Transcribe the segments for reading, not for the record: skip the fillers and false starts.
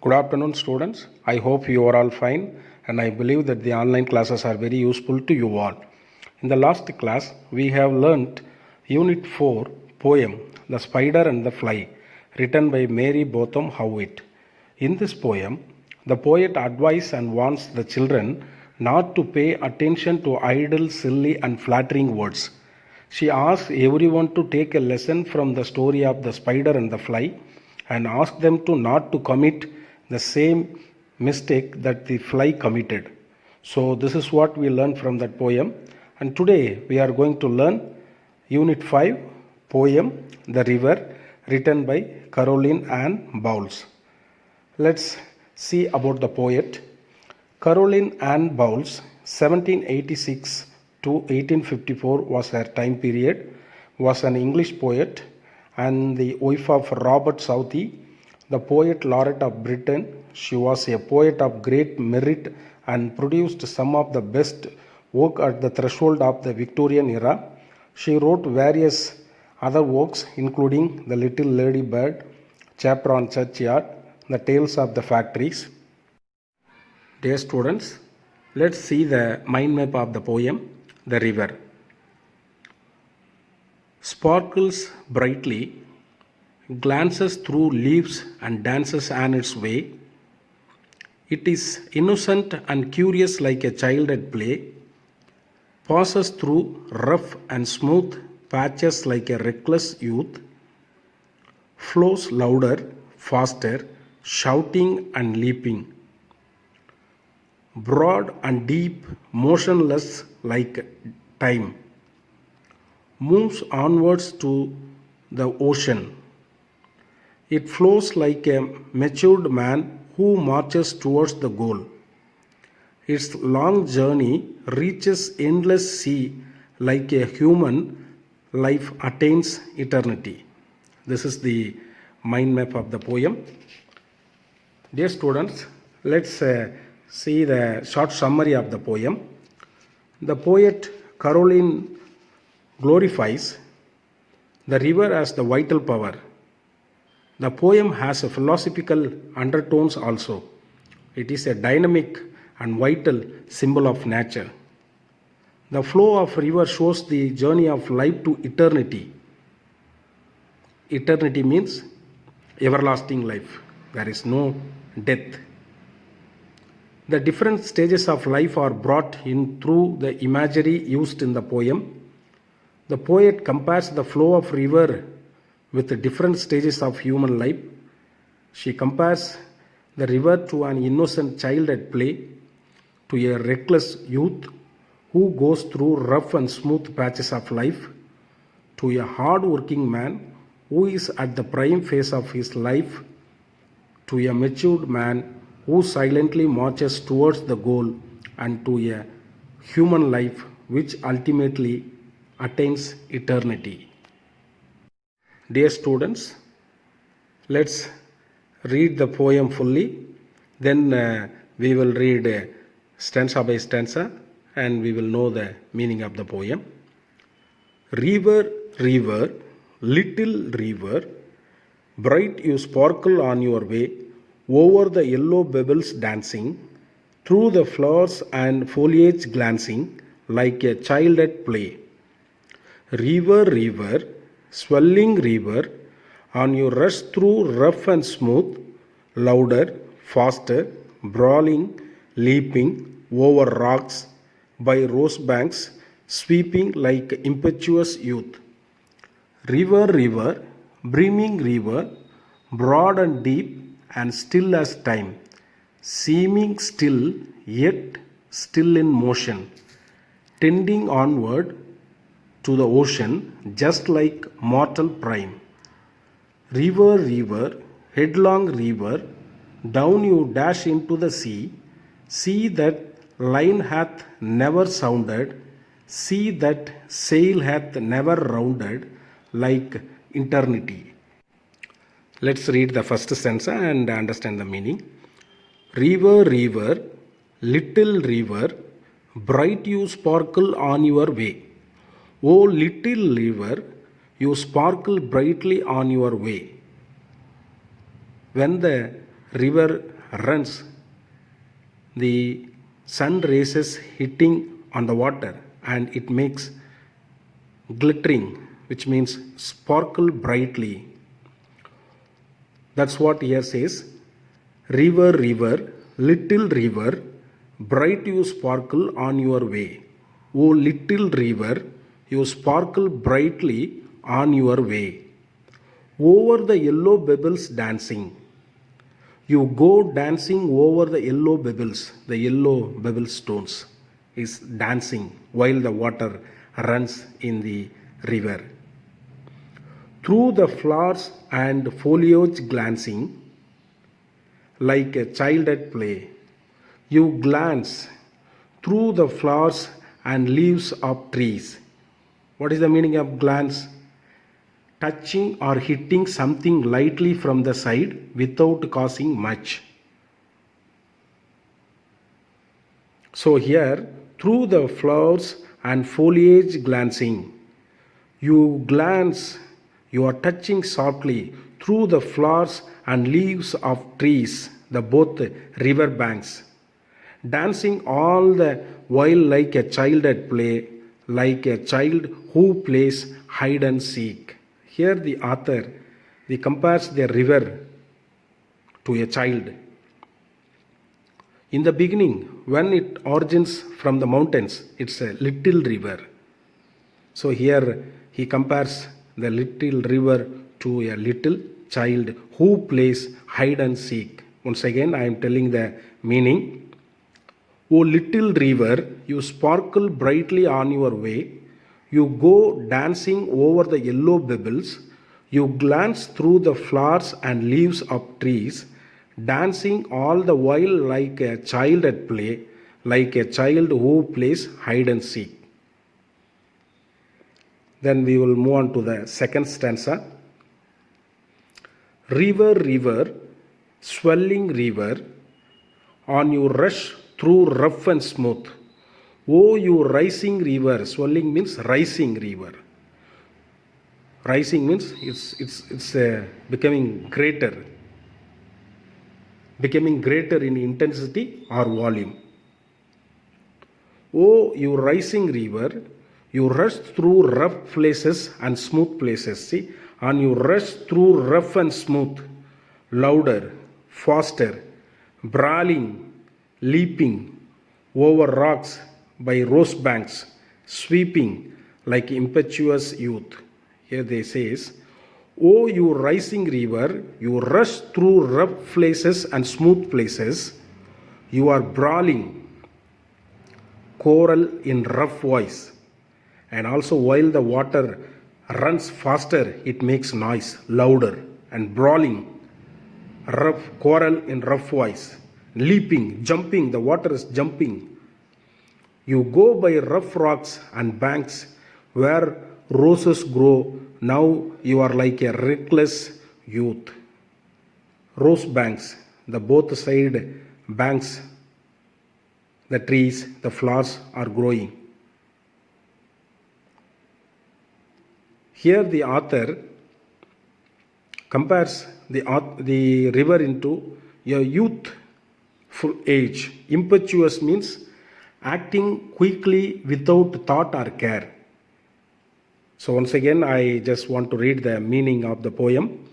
Good afternoon, students. I hope you are all fine, and I believe that the online classes are very useful to you all. In the last class, we have learnt Unit 4 poem The Spider and the Fly, written by Mary Botham Howitt. In this poem, the poet advises and warns the children not to pay attention to idle, silly, and flattering words. She asks everyone to take a lesson from the story of the spider and the fly and ask them to not to commit the same mistake that the fly committed. So this is what we learned from that poem, and today we are going to learn Unit 5 poem The River, written by Caroline Ann Bowles. Let's see about the poet. Caroline Ann Bowles, 1786 to 1854 was her time period, was an English poet and the wife of Robert Southey, the poet laureate of Britain. She was a poet of great merit and produced some of the best work at the threshold of the Victorian era. She wrote various other works including The Little Lady Bird, Chapter on Churchyard, The Tales of the Factories. Dear students, let's see the mind map of the poem, The River. Sparkles brightly, glances through leaves and dances on its way. It is innocent and curious like a child at play, passes through rough and smooth patches like a reckless youth, flows louder, faster, shouting and leaping, broad and deep, motionless like time, moves onwards to the ocean. It flows like a matured man who marches towards the goal. Its long journey reaches endless sea like a human life attains eternity. This is the mind map of the poem. Dear students, let's see the short summary of the poem. The poet Caroline glorifies the river as the vital power. The poem has a philosophical undertones also. It is a dynamic and vital symbol of nature. The flow of river shows the journey of life to eternity. Eternity means everlasting life. There is no death. The different stages of life are brought in through the imagery used in the poem. The poet compares the flow of river with the different stages of human life. She compares the river to an innocent child at play, to a reckless youth who goes through rough and smooth patches of life, to a hard-working man who is at the prime phase of his life, to a matured man who silently marches towards the goal, and to a human life which ultimately attains eternity. Dear students, let's read the poem fully. Then we will read stanza by stanza and we will know the meaning of the poem. River, river, little river, bright you sparkle on your way, over the yellow pebbles dancing, through the flowers and foliage glancing, like a child at play. River, river, swelling river, on you rush through rough and smooth, louder, faster, brawling, leaping over rocks, by rose banks, sweeping like impetuous youth. River, river, brimming river, broad and deep and still as time, seeming still yet still in motion, tending onward to the ocean just like mortal prime. River, river, headlong river, down you dash into the sea, sea that line hath never sounded, sea that sail hath never rounded, like eternity. Let's read the first stanza and understand the meaning. River, river, little river, bright you sparkle on your way. O little river, you sparkle brightly on your way. When the river runs, the sun rays hitting on the water and it makes glittering, which means sparkle brightly. That's what here says. River, river, little river, bright you sparkle on your way. O little river, you sparkle brightly on your way. Over the yellow pebbles dancing. You go dancing over the yellow pebble stones is dancing while the water runs in the river. Through the flowers and foliage glancing, like a child at play, you glance through the flowers and leaves of trees. What is the meaning of glance? Touching or hitting something lightly from the side without causing much. So here, through the flowers and foliage glancing, you glance, you are touching softly through the flowers and leaves of trees, the both river banks, dancing all the while like a child at play, like a child who plays hide and seek. Here the author, he compares the river to a child. In the beginning, when it originates from the mountains, it's a little river. So here he compares the little river to a little child who plays hide and seek. Once again, I am telling the meaning. O little river, you sparkle brightly on your way. You go dancing over the yellow pebbles. You glance through the flowers and leaves of trees, dancing all the while like a child at play, like a child who plays hide and seek. Then we will move on to the second stanza. River, river, swelling river, on you rush through rough and smooth. Oh, you rising river, swelling means rising river. Rising means it's becoming greater in intensity or volume. Oh, you rising river, you rush through rough places and smooth places. See, and you rush through rough and smooth, louder, faster, brawling, leaping over rocks by rose banks, sweeping like impetuous youth. Here they says, oh, you rising river, you rush through rough places and smooth places. You are brawling, choral in rough voice. And also while the water runs faster, it makes noise, louder, and brawling, rough, choral in rough voice. Leaping, jumping, the water is jumping. You go by rough rocks and banks where roses grow. Now you are like a reckless youth. Rose banks, the both side banks, the trees, the flowers are growing. Here the author compares the river into a youthful age. Impetuous means acting quickly without thought or care. So once again, I just want to read the meaning of the poem.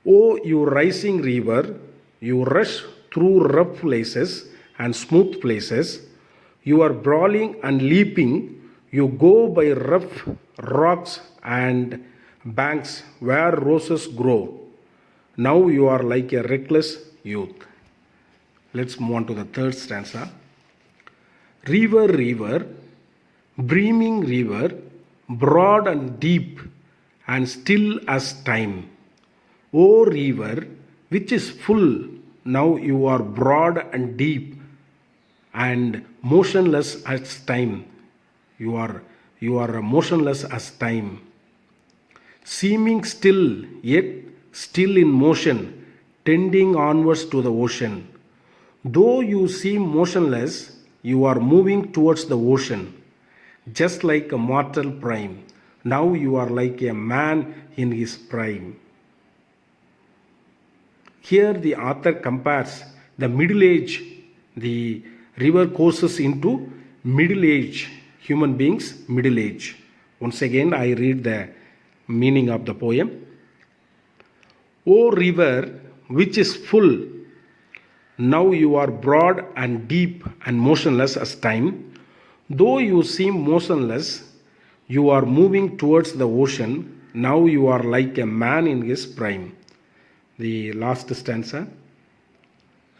Oh, you rising river, you rush through rough places and smooth places. You are brawling and leaping. You go by rough rocks and banks where roses grow. Now you are like a reckless youth. Let's move on to the third stanza. River, river, brimming river, broad and deep and still as time. O river, which is full, now you are broad and deep and motionless as time. You are motionless as time. Seeming still, yet still in motion, tending onwards to the ocean. Though you seem motionless, you are moving towards the ocean, just like a mortal prime. Now you are like a man in his prime. Here the author compares the middle age, the river courses into middle age, human beings, middle age. Once again, I read the meaning of the poem. O river, which is full, now you are broad and deep and motionless as time. Though you seem motionless, you are moving towards the ocean. Now you are like a man in his prime. The last stanza.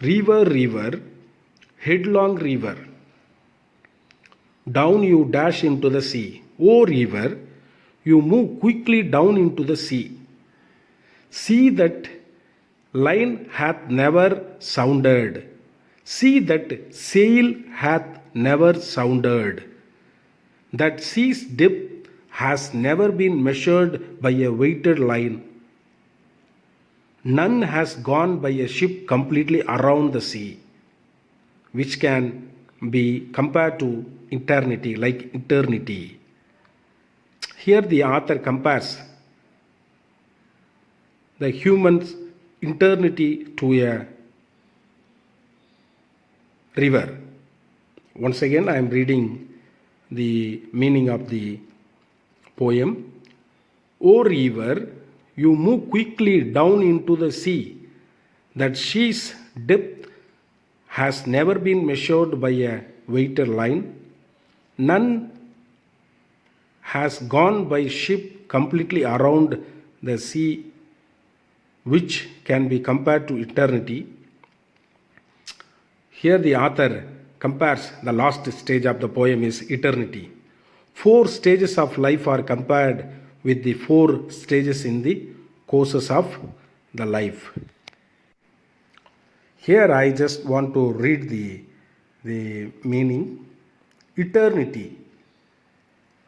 River, river, headlong river, down you dash into the sea. O river, you move quickly down into the sea. See that line hath never sounded. See that sail hath never sounded. That sea's depth has never been measured by a weighted line. None has gone by a ship completely around the sea, which can be compared to eternity, like eternity. Here the author compares the human's eternity to a river. Once again, I am reading the meaning of the poem. O river, you move quickly down into the sea. That sea's depth has never been measured by a weighted line. None has gone by ship completely around the sea, which can be compared to eternity. Here the author compares the last stage of the poem is eternity. 4 stages of life are compared with the 4 stages in the courses of the life. Here I just want to read the meaning. Eternity,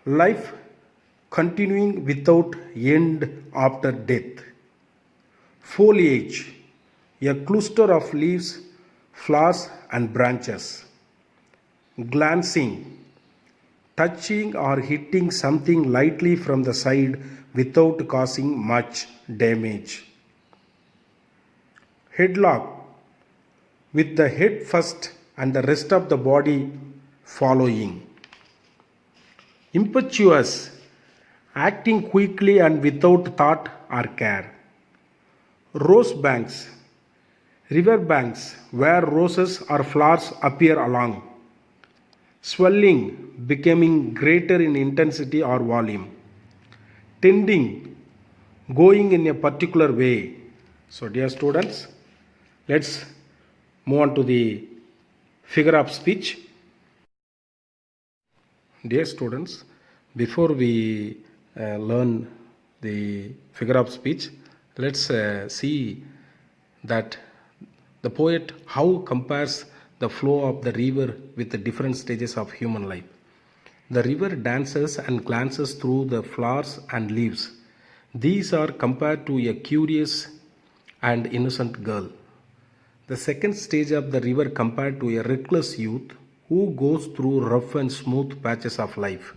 life continuing without end after death. Foliage, a cluster of leaves, flowers and branches. Glancing, touching or hitting something lightly from the side without causing much damage. Headlock, with the head first and the rest of the body following. Impetuous, acting quickly and without thought or care. Rose banks, river banks where roses or flowers appear along. Swelling, becoming greater in intensity or volume. Tending, going in a particular way. So dear students, let's move on to the figure of speech. Dear students, before we learn the figure of speech, let's see that the poet how compares the flow of the river with the different stages of human life. The river dances and glances through the flowers and leaves. These are compared to a curious and innocent girl. The second stage of the river compared to a reckless youth who goes through rough and smooth patches of life.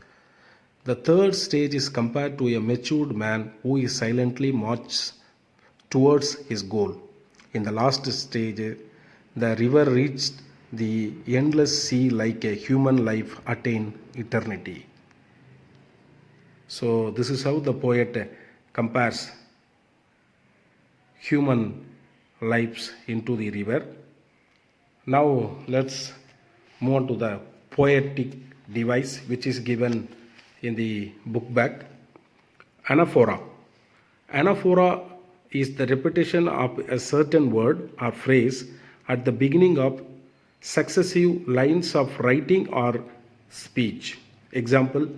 The third stage is compared to a matured man who is silently marches towards his goal. In the last stage, the river reached the endless sea like a human life attained eternity. So this is how the poet compares human lives into the river. Now let's move on to the poetic device which is given in the book back. Anaphora. Anaphora is the repetition of a certain word or phrase at the beginning of successive lines of writing or speech. Example,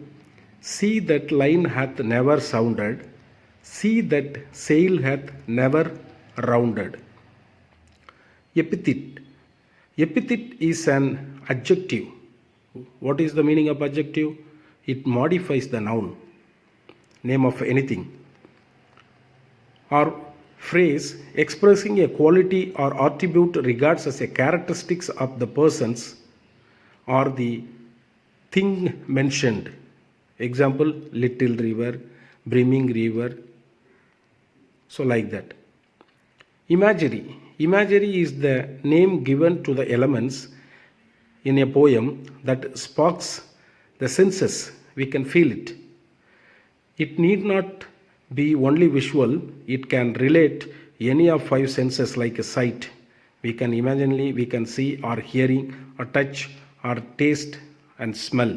see that line hath never sounded, see that sail hath never rounded. Epithet. Epithet is an adjective. What is the meaning of adjective? It modifies the noun, name of anything, or phrase expressing a quality or attribute regards as a characteristics of the persons or the thing mentioned. Example, little river, brimming river. So like that. Imagery. Imagery is the name given to the elements in a poem that sparks the senses. We can feel it. It need not be only visual, it can relate any of five senses like a sight. We can see or hearing or touch or taste and smell.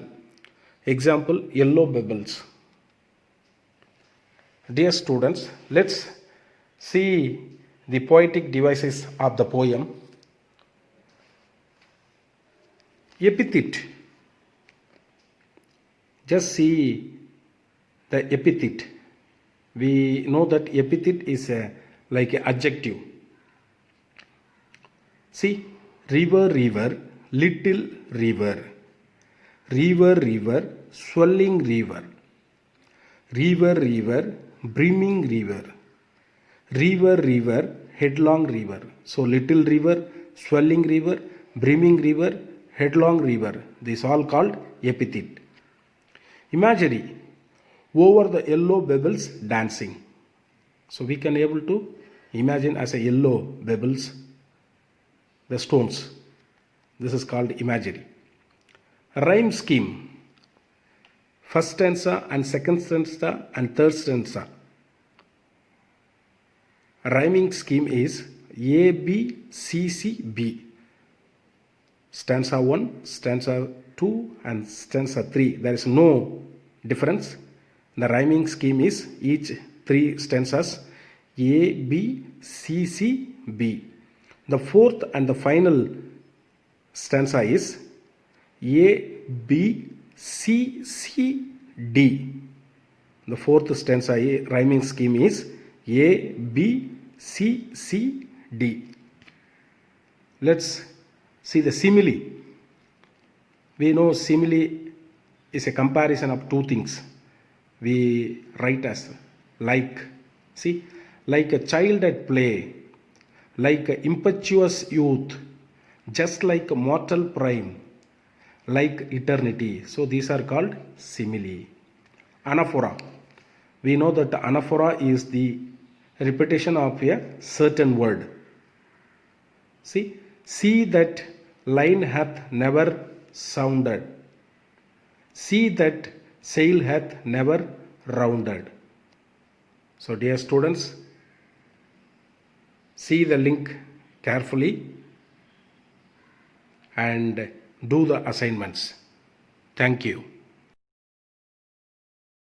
Example, yellow bubbles. Dear students, let's see the poetic devices of the poem. Epithet. Just see the epithet. We know that epithet is like an adjective. See, river, river, little river. River, river, swelling river. River, river, brimming river. River, river, headlong river. So, little river, swelling river, brimming river, headlong river. This all called epithet. Imagery. Over the yellow bubbles dancing. So, we can able to imagine as a yellow bubbles the stones. This is called imagery. Rhyme scheme. First stanza and second stanza and third stanza. Rhyming scheme is A, B, C, C, B. Stanza 1, stanza 2 and stanza 3. There is no difference. The rhyming scheme is each three stanzas A, B, C, C, B. The fourth and the final stanza is A, B, C, C, D. The fourth stanza rhyming scheme is A, B, C, C, D. Let's see the simile. We know simile is a comparison of two things. We write as like. See, like a child at play, like an impetuous youth, just like a mortal prime, like eternity. So these are called simile. Anaphora. We know that anaphora is the repetition of a certain word. See that line hath never sounded. See that sail hath never rounded. So dear students, see the link carefully and do the assignments. Thank you.